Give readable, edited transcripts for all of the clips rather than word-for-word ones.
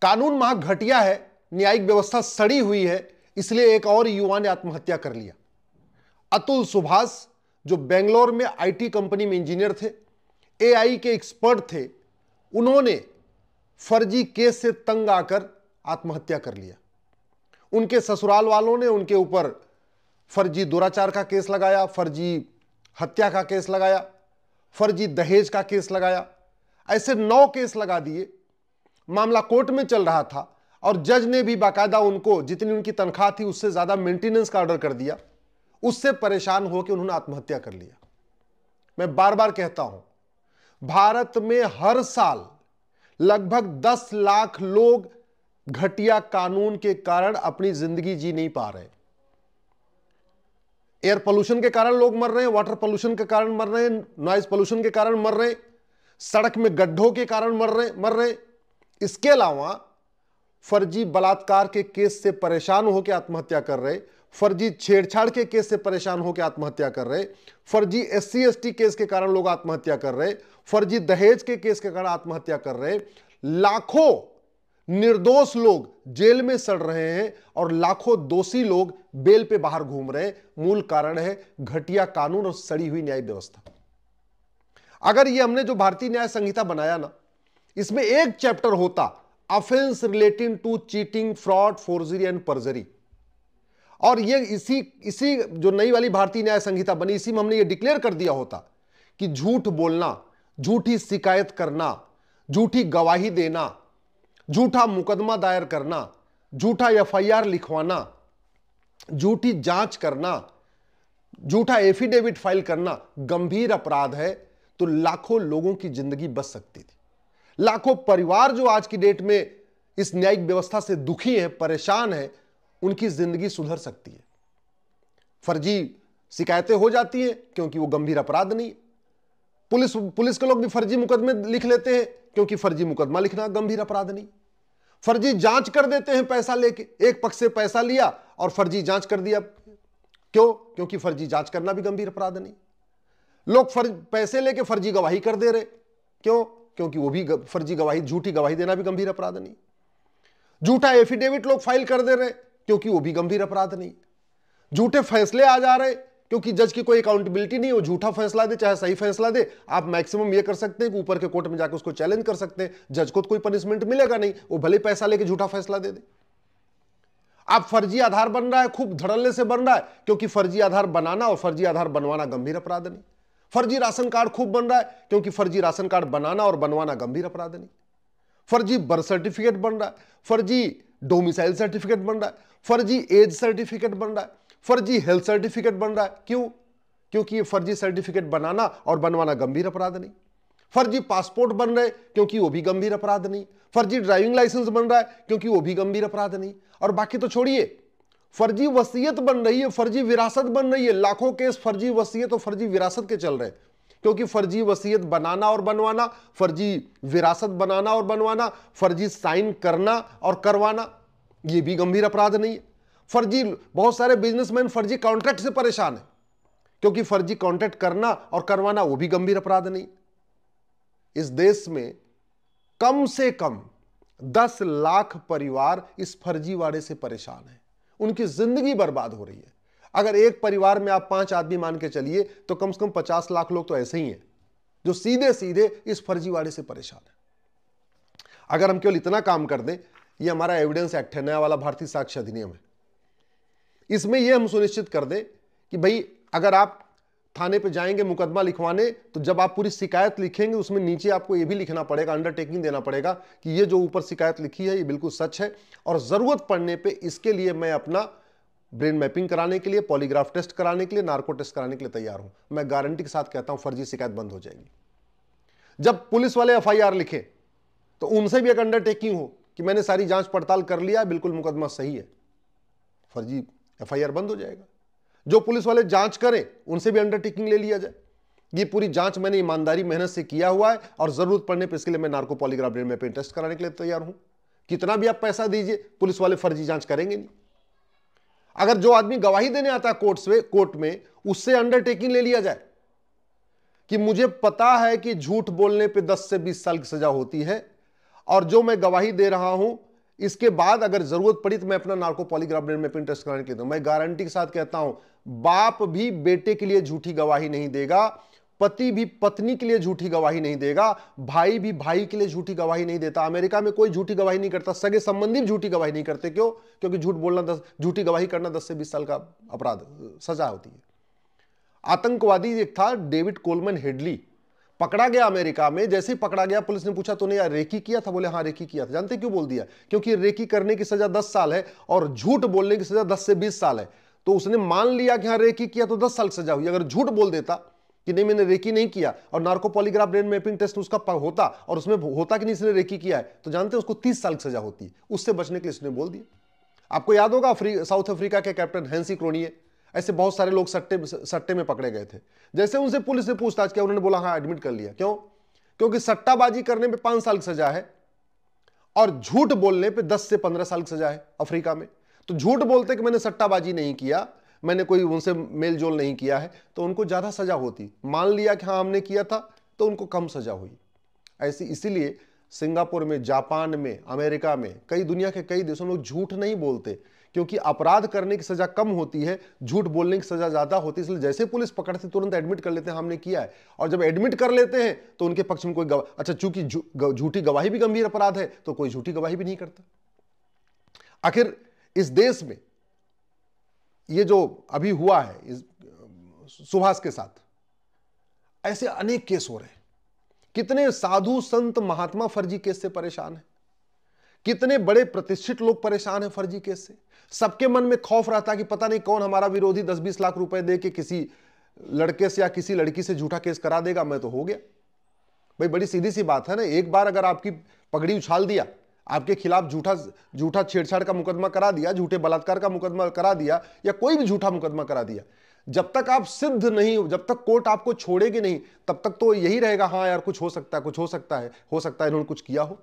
कानून महा घटिया है, न्यायिक व्यवस्था सड़ी हुई है, इसलिए एक और युवा ने आत्महत्या कर लिया। अतुल सुभाष, जो बेंगलोर में आईटी कंपनी में इंजीनियर थे, एआई के एक्सपर्ट थे, उन्होंने फर्जी केस से तंग आकर आत्महत्या कर लिया। उनके ससुराल वालों ने उनके ऊपर फर्जी दुराचार का केस लगाया, फर्जी हत्या का केस लगाया, फर्जी दहेज का केस लगाया, ऐसे 9 केस लगा दिए। मामला कोर्ट में चल रहा था और जज ने भी बाकायदा उनको जितनी उनकी तनख्वाह थी उससे ज्यादा मेंटेनेंस का ऑर्डर कर दिया। उससे परेशान होकर उन्होंने आत्महत्या कर लिया। मैं बार बार कहता हूं, भारत में हर साल लगभग 10 लाख लोग घटिया कानून के कारण अपनी जिंदगी जी नहीं पा रहे। एयर पोल्यूशन के कारण लोग मर रहे हैं, वाटर पोल्यूशन के कारण मर रहे हैं, नॉइज पोल्यूशन के कारण मर रहे हैं, सड़क में गड्ढों के कारण मर रहे हैं। इसके अलावा फर्जी बलात्कार के केस से परेशान होकर आत्महत्या कर रहे, फर्जी छेड़छाड़ के केस से परेशान होकर आत्महत्या कर रहे, फर्जी SC/ST केस के कारण लोग आत्महत्या कर रहे, फर्जी दहेज के केस के कारण आत्महत्या कर रहे, लाखों निर्दोष लोग जेल में सड़ रहे हैं और लाखों दोषी लोग बेल पे बाहर घूम रहे हैं। मूल कारण है घटिया कानून और सड़ी हुई न्याय व्यवस्था। अगर ये हमने जो भारतीय न्याय संहिता बनाया ना, इसमें एक चैप्टर होता offence relating to cheating, fraud, forgery and perjury, और ये इसी जो नई वाली भारतीय न्याय संहिता बनी, इसी में हमने ये डिक्लेयर कर दिया होता कि झूठ बोलना, झूठी शिकायत करना, झूठी गवाही देना, झूठा मुकदमा दायर करना, झूठा FIR लिखवाना, झूठी जांच करना, झूठा एफिडेविट फाइल करना गंभीर अपराध है, तो लाखों लोगों की जिंदगी बच सकती थी। लाखों परिवार जो आज की डेट में इस न्यायिक व्यवस्था से दुखी हैं, परेशान हैं, उनकी जिंदगी सुधर सकती है। फर्जी शिकायतें हो जाती हैं क्योंकि वो गंभीर अपराध नहीं है। पुलिस के लोग भी फर्जी मुकदमे लिख लेते हैं क्योंकि फर्जी मुकदमा लिखना गंभीर अपराध नहीं। फर्जी जांच कर देते हैं पैसा लेके, एक पक्ष से पैसा लिया और फर्जी जांच कर दिया। क्यों? क्योंकि फर्जी जांच करना भी गंभीर अपराध नहीं। लोग पैसे लेके फर्जी गवाही कर दे रहे, क्यों? क्योंकि वो भी फर्जी गवाही, झूठी गवाही देना भी गंभीर अपराध नहीं। झूठा एफिडेविट लोग फाइल कर दे रहे क्योंकि वो भी गंभीर अपराध नहीं। झूठे फैसले आ जा रहे क्योंकि जज की कोई अकाउंटेबिलिटी नहीं, वो झूठा फैसला दे चाहे सही फैसला दे, आप मैक्सिमम ये कर सकते हैं कि ऊपर के कोर्ट में जाकर उसको चैलेंज कर सकते हैं, जज को तो कोई पनिशमेंट मिलेगा नहीं, वो भले पैसा लेके झूठा फैसला दे दे। आप फर्जी आधार बन रहा है, खूब धड़ल्ले से बन रहा है, क्योंकि फर्जी आधार बनाना और फर्जी आधार बनवाना गंभीर अपराध नहीं। फर्जी राशन कार्ड खूब बन रहा है क्योंकि फर्जी राशन कार्ड बनाना और बनवाना गंभीर अपराध नहीं। फर्जी बर्थ सर्टिफिकेट बन रहा है, फर्जी डोमिसाइल सर्टिफिकेट बन रहा है, फर्जी एज सर्टिफिकेट बन रहा है, फर्जी हेल्थ सर्टिफिकेट बन रहा है। क्यों? क्योंकि ये फर्जी सर्टिफिकेट बनाना और बनवाना गंभीर अपराध नहीं। फर्जी पासपोर्ट बन रहे क्योंकि वो भी गंभीर अपराध नहीं। फर्जी ड्राइविंग लाइसेंस बन रहा है क्योंकि वो भी गंभीर अपराध नहीं। और बाकी तो छोड़िए, फर्जी वसीयत बन रही है, फर्जी विरासत बन रही है, लाखों केस फर्जी वसीयत और फर्जी विरासत के चल रहे हैं, क्योंकि फर्जी वसीयत बनाना और बनवाना, फर्जी विरासत बनाना और बनवाना, फर्जी साइन करना और करवाना, ये भी गंभीर अपराध नहीं है। फर्जी, बहुत सारे बिजनेसमैन फर्जी कॉन्ट्रैक्ट से परेशान है क्योंकि फर्जी कॉन्ट्रैक्ट करना और करवाना वो भी गंभीर अपराध नहीं। इस देश में कम से कम 10 लाख परिवार इस फर्जीवाड़े से परेशान हैं, उनकी जिंदगी बर्बाद हो रही है। अगर एक परिवार में आप 5 आदमी मान के चलिए तो कम से कम 50 लाख लोग तो ऐसे ही हैं जो सीधे सीधे इस फर्जीवाड़े से परेशान है। अगर हम केवल इतना काम कर दें, ये हमारा एविडेंस एक्ट है, नया वाला भारतीय साक्ष्य अधिनियम है, इसमें यह हम सुनिश्चित कर दें कि भाई अगर आप थाने पे जाएंगे मुकदमा लिखवाने, तो जब आप पूरी शिकायत लिखेंगे उसमें नीचे आपको यह भी लिखना पड़ेगा, अंडरटेकिंग देना पड़ेगा कि ये जो ऊपर शिकायत लिखी है ये बिल्कुल सच है, और जरूरत पड़ने पे इसके लिए मैं अपना ब्रेन मैपिंग कराने के लिए, पॉलीग्राफ टेस्ट कराने के लिए, नार्को टेस्ट कराने के लिए तैयार हूं। मैं गारंटी के साथ कहता हूं फर्जी शिकायत बंद हो जाएगी। जब पुलिस वाले FIR लिखे तो उनसे भी एक अंडरटेकिंग हो कि मैंने सारी जांच पड़ताल कर लिया, बिल्कुल मुकदमा सही है, फर्जी FIR बंद हो जाएगा। जो पुलिस वाले जांच करें उनसे भी अंडरटेकिंग ले लिया जाए, ये पूरी जांच मैंने ईमानदारी मेहनत से किया हुआ है और जरूरत पड़ने पर इसके लिए मैं narco polygraph brain mapping test कराने के लिए तैयार हूं। कितना भी आप पैसा दीजिए, पुलिस वाले फर्जी जांच करेंगे नहीं। अगर जो आदमी गवाही देने आता है कोर्ट में, उससे अंडरटेकिंग ले लिया जाए कि मुझे पता है कि झूठ बोलने पे 10 से 20 साल की सजा होती है, और जो मैं गवाही दे रहा हूं इसके बाद अगर जरूरत पड़ी तो मैं अपना narco polygraph brain mapping test कराने के लिए, मैं गारंटी के साथ कहता हूं, बाप भी बेटे के लिए झूठी गवाही नहीं देगा, पति भी पत्नी के लिए झूठी गवाही नहीं देगा, भाई भी भाई के लिए झूठी गवाही नहीं देता। अमेरिका में कोई झूठी गवाही नहीं करता, सगे संबंधी भी झूठी गवाही नहीं करते। क्यों? क्योंकि झूठ बोलना, झूठी गवाही करना 10 से 20 साल का अपराध, सजा होती है। आतंकवादी एक था डेविड कोलमन हेडली, पकड़ा गया अमेरिका में। जैसे ही पकड़ा गया, पुलिस ने पूछा तूने यार रेकी किया था? बोले हाँ रेकी किया था। जानते क्यों बोल दिया? क्योंकि रेकी करने की सजा 10 साल है और झूठ बोलने की सजा 10 से 20 साल है। तो उसने मान लिया कि हाँ रेकी किया तो 10 साल सजा हुई। अगर झूठ बोल देता कि नहीं मैंने रेकी नहीं किया और narco polygraph brain mapping test उसका होता और उसमें होता कि नहीं इसने रेकी किया है, तो जानते हैं उसको 30 साल की सजा होती है। उससे बचने के लिए इसने बोल दिया। आपको याद होगा साउथ अफ्रीका के कैप्टन हैंसी क्रोनिये, ऐसे बहुत सारे लोग सट्टे में पकड़े गए थे। जैसे उनसे पुलिस ने पूछताछ किया, उन्होंने बोला हाँ एडमिट कर लिया। क्यों? क्योंकि सट्टाबाजी करने पे 5 साल की सजा है और झूठ बोलने पे 10 से 15 साल की सजा है अफ्रीका में। तो झूठ बोलते कि मैंने सट्टाबाजी नहीं किया, मैंने कोई उनसे मेल जोल नहीं किया है, तो उनको ज्यादा सजा होती। मान लिया कि हाँ हमने किया था तो उनको कम सजा हुई। ऐसी इसीलिए सिंगापुर में, जापान में, अमेरिका में, कई दुनिया के कई देशों में झूठ नहीं बोलते, क्योंकि अपराध करने की सजा कम होती है, झूठ बोलने की सजा ज्यादा होती है। इसलिए जैसे पुलिस पकड़ती तुरंत एडमिट कर लेते हैं हमने किया है। और जब एडमिट कर लेते हैं तो उनके पक्ष में कोई अच्छा, चूंकि झूठी गवाही भी गंभीर अपराध है तो कोई झूठी गवाही भी नहीं करता। आखिर इस देश में ये जो अभी हुआ है इस सुभाष के साथ, ऐसे अनेक केस हो रहे हैं। कितने साधु संत महात्मा फर्जी केस से परेशान हैं, कितने बड़े प्रतिष्ठित लोग परेशान हैं फर्जी केस से। सबके मन में खौफ रहता है कि पता नहीं कौन हमारा विरोधी 10-20 लाख रुपए दे के किसी लड़के से या किसी लड़की से झूठा केस करा देगा, मैं तो हो गया। भाई बड़ी सीधी सी बात है ना, एक बार अगर आपकी पगड़ी उछाल दिया, आपके खिलाफ झूठा छेड़छाड़ का मुकदमा करा दिया, झूठे बलात्कार का मुकदमा करा दिया या कोई भी झूठा मुकदमा करा दिया, जब तक आप सिद्ध नहीं, जब तक कोर्ट आपको छोड़ेगी नहीं, तब तक तो यही रहेगा हाँ यार कुछ हो सकता है, कुछ हो सकता है, इन्होंने कुछ किया हो।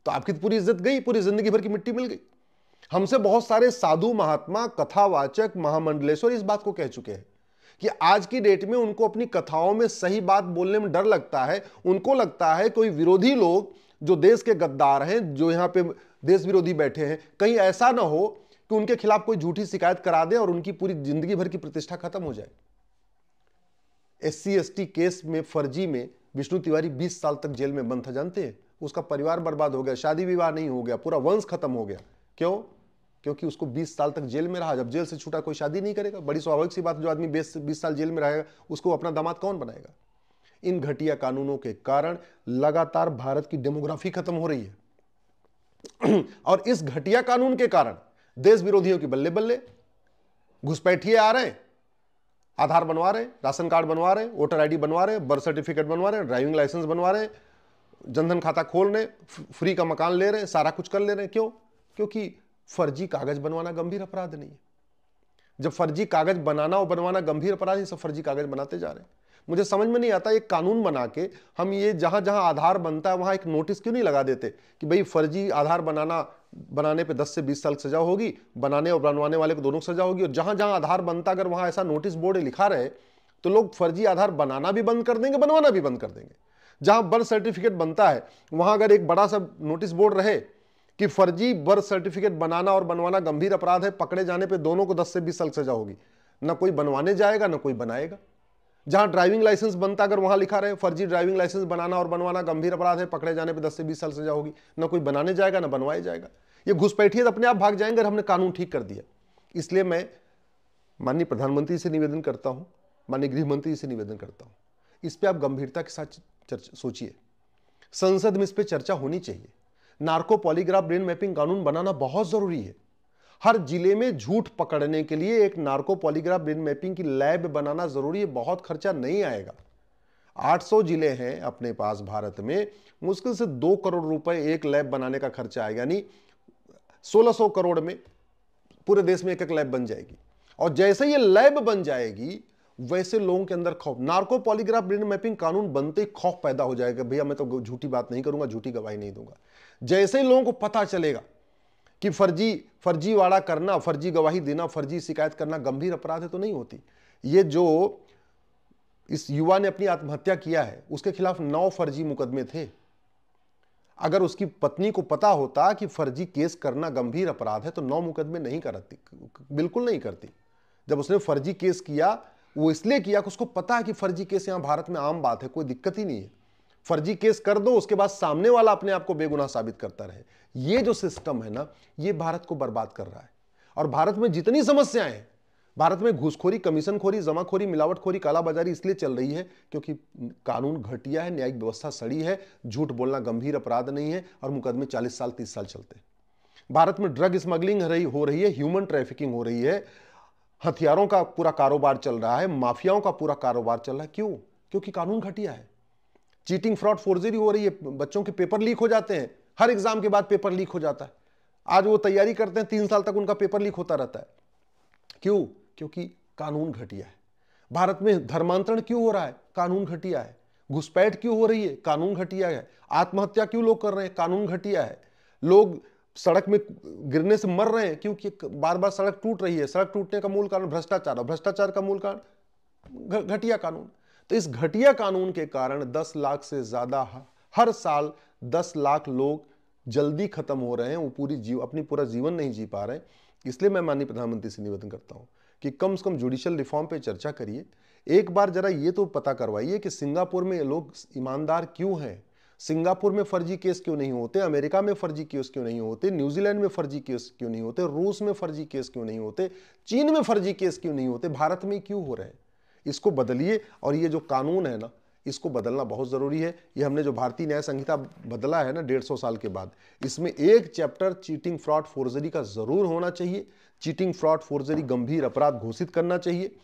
तो आपकी तो पूरी इज्जत गई, पूरी जिंदगी भर की मिट्टी मिल गई। हमसे बहुत सारे साधु महात्मा, कथावाचक, महामंडलेश्वर इस बात को कह चुके हैं कि आज की डेट में उनको अपनी कथाओं में सही बात बोलने में डर लगता है। उनको लगता है कोई विरोधी लोग जो देश के गद्दार हैं, जो यहां पे देश विरोधी बैठे हैं, कहीं ऐसा ना हो कि उनके खिलाफ कोई झूठी शिकायत करा दे और उनकी पूरी जिंदगी भर की प्रतिष्ठा खत्म हो जाए। SC/ST केस में, फर्जी में विष्णु तिवारी 20 साल तक जेल में बंद था। जानते हैं उसका परिवार बर्बाद हो गया, शादी विवाह नहीं हो गया, पूरा वंश खत्म हो गया। क्यों? क्योंकि उसको 20 साल तक जेल में रहा। जब जेल से छूटा कोई शादी नहीं करेगा, बड़ी स्वाभाविक सी बात। जो आदमी 20 साल जेल में रहेगा उसको अपना दामाद कौन बनाएगा? इन घटिया कानूनों के कारण लगातार भारत की डेमोग्राफी खत्म हो रही है और इस घटिया कानून के कारण देश विरोधियों की बल्ले बल्ले, घुसपैठिए आ रहे हैं, आधार बनवा रहे हैं, राशन कार्ड बनवा रहे हैं, वोटर ID बनवा रहे हैं, बर्थ सर्टिफिकेट बनवा रहे हैं, ड्राइविंग लाइसेंस बनवा रहे हैं, जनधन खाता खोल रहे हैं, फ्री का मकान ले रहे हैं, सारा कुछ कर ले रहे हैं। क्यों? क्योंकि फर्जी कागज बनवाना गंभीर अपराध नहीं है। जब फर्जी कागज बनाना और बनवाना गंभीर अपराध है, सब फर्जी कागज बनाते जा रहे हैं। मुझे समझ में नहीं आता, एक कानून बना के हम ये जहां जहां आधार बनता है वहां एक नोटिस क्यों नहीं लगा देते कि भाई फर्जी आधार बनाने पे 10 से 20 साल की सजा होगी, बनाने और बनवाने वाले को दोनों सजा होगी। और जहां जहां आधार बनता, अगर वहां ऐसा नोटिस बोर्ड लिखा रहे तो लोग फर्जी आधार बनाना भी बंद कर देंगे, बनवाना भी बंद कर देंगे। जहां बर्थ सर्टिफिकेट बनता है वहां अगर एक बड़ा सा नोटिस बोर्ड रहे कि फर्जी बर्थ सर्टिफिकेट बनाना और बनवाना गंभीर अपराध है, पकड़े जाने पे दोनों को 10 से 20 साल सजा होगी, ना कोई बनवाने जाएगा ना कोई बनाएगा। जहां ड्राइविंग लाइसेंस बनता, अगर वहां लिखा रहे फर्जी ड्राइविंग लाइसेंस बनाना और बनवाना गंभीर अपराध है, पकड़े जाने पे 10 से 20 साल सजा होगी, ना कोई बनाने जाएगा ना बनवाया जाएगा। ये घुसपैठिए अपने आप भाग जाएंगे और हमने कानून ठीक कर दिया। इसलिए मैं माननीय प्रधानमंत्री से निवेदन करता हूं, माननीय गृह मंत्री से निवेदन करता हूं, इस पर आप गंभीरता के साथ सोचिए। संसद में इस पर चर्चा होनी चाहिए। नार्को पॉलीग्राफ ब्रेन मैपिंग कानून बनाना बहुत जरूरी है। हर जिले में झूठ पकड़ने के लिए एक नार्को पॉलीग्राफ ब्रेन मैपिंग की लैब बनाना जरूरी है। बहुत खर्चा नहीं आएगा। 800 जिले हैं अपने पास भारत में, मुश्किल से 2 करोड़ रुपए एक लैब बनाने का खर्चा आएगा, यानी 1600 करोड़ में पूरे देश में एक लैब बन जाएगी। और जैसे ये लैब बन जाएगी वैसे लोगों के अंदर खौफ, नार्को पॉलीग्राफ ब्रेन मैपिंग कानून बनते ही खौफ पैदा हो जाएगा, भैया मैं तो झूठी बात नहीं करूंगा, झूठी गवाही नहीं दूंगा। जैसे ही लोगों को पता चलेगा कि फर्जीवाड़ा करना, फर्जी गवाही देना, फर्जी शिकायत करना गंभीर अपराध है, तो नहीं होती। ये जो इस युवा ने अपनी आत्महत्या किया है उसके खिलाफ 9 फर्जी मुकदमे थे। अगर उसकी पत्नी को पता होता कि फर्जी केस करना गंभीर अपराध है तो 9 मुकदमे नहीं करती, बिल्कुल नहीं करती। जब उसने फर्जी केस किया वो इसलिए किया कि उसको पता है कि फर्जी केस यहां भारत में आम बात है, कोई दिक्कत ही नहीं है। फर्जी केस कर दो, उसके बाद सामने वाला अपने आप को बेगुनाह साबित करता रहे। ये जो सिस्टम है ना, ये भारत को बर्बाद कर रहा है। और भारत में जितनी समस्याएं हैं, भारत में घूसखोरी, कमीशनखोरी, जमाखोरी, मिलावटखोरी, कालाबाजारी इसलिए चल रही है क्योंकि कानून घटिया है, न्यायिक व्यवस्था सड़ी है, झूठ बोलना गंभीर अपराध नहीं है और मुकदमे 40 साल 30 साल चलते हैं। भारत में ड्रग स्मगलिंग हो रही है, ह्यूमन ट्रैफिकिंग हो रही है, हथियारों का पूरा कारोबार चल रहा है, माफियाओं का पूरा कारोबार चल रहा है। क्यों? क्योंकि कानून घटिया है। चीटिंग, फ्रॉड, फोर्जरी हो रही है, बच्चों के पेपर लीक हो जाते हैं, हर एग्जाम के बाद पेपर लीक हो जाता है। आज वो तैयारी करते हैं, 3 साल तक उनका पेपर लीक होता रहता है। क्यों? क्योंकि कानून घटिया है। भारत में धर्मांतरण क्यों हो रहा है? कानून घटिया है। घुसपैठ क्यों हो रही है? कानून घटिया है। आत्महत्या क्यों लोग कर रहे हैं? कानून घटिया है। लोग सड़क में गिरने से मर रहे हैं क्योंकि बार बार सड़क टूट रही है। सड़क टूटने का मूल कारण भ्रष्टाचार, और भ्रष्टाचार का मूल कारण घटिया कानून। तो इस घटिया कानून के कारण 10 लाख से ज्यादा हर साल 10 लाख लोग जल्दी खत्म हो रहे हैं, वो अपनी पूरा जीवन नहीं जी पा रहे हैं। इसलिए मैं माननीय प्रधानमंत्री से निवेदन करता हूं कि कम से कम जुडिशियल रिफॉर्म पे चर्चा करिए। एक बार जरा ये तो पता करवाइए कि सिंगापुर में लोग ईमानदार क्यों हैं, सिंगापुर में फर्जी केस क्यों नहीं होते, अमेरिका में फर्जी केस क्यों नहीं होते, न्यूजीलैंड में फर्जी केस क्यों नहीं होते, रूस में फर्जी केस क्यों नहीं होते, चीन में फर्जी केस क्यों नहीं होते, भारत में क्यों हो रहे हैं। इसको बदलिए। और ये जो कानून है ना, इसको बदलना बहुत जरूरी है। ये हमने जो भारतीय न्याय संहिता बदला है ना 150 साल के बाद, इसमें एक चैप्टर चीटिंग, फ्रॉड, फोर्जरी का जरूर होना चाहिए। चीटिंग, फ्रॉड, फोर्जरी गंभीर अपराध घोषित करना चाहिए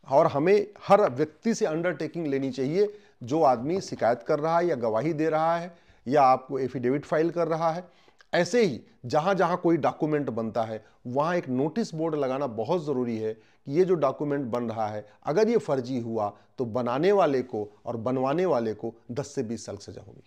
और हमें हर व्यक्ति से अंडरटेकिंग लेनी चाहिए। जो आदमी शिकायत कर रहा है या गवाही दे रहा है या आपको एफिडेविट फाइल कर रहा है, ऐसे ही जहां जहां कोई डॉक्यूमेंट बनता है वहां एक नोटिस बोर्ड लगाना बहुत जरूरी है कि ये जो डॉक्यूमेंट बन रहा है अगर ये फर्जी हुआ तो बनाने वाले को और बनवाने वाले को 10 से 20 साल सजा होगी।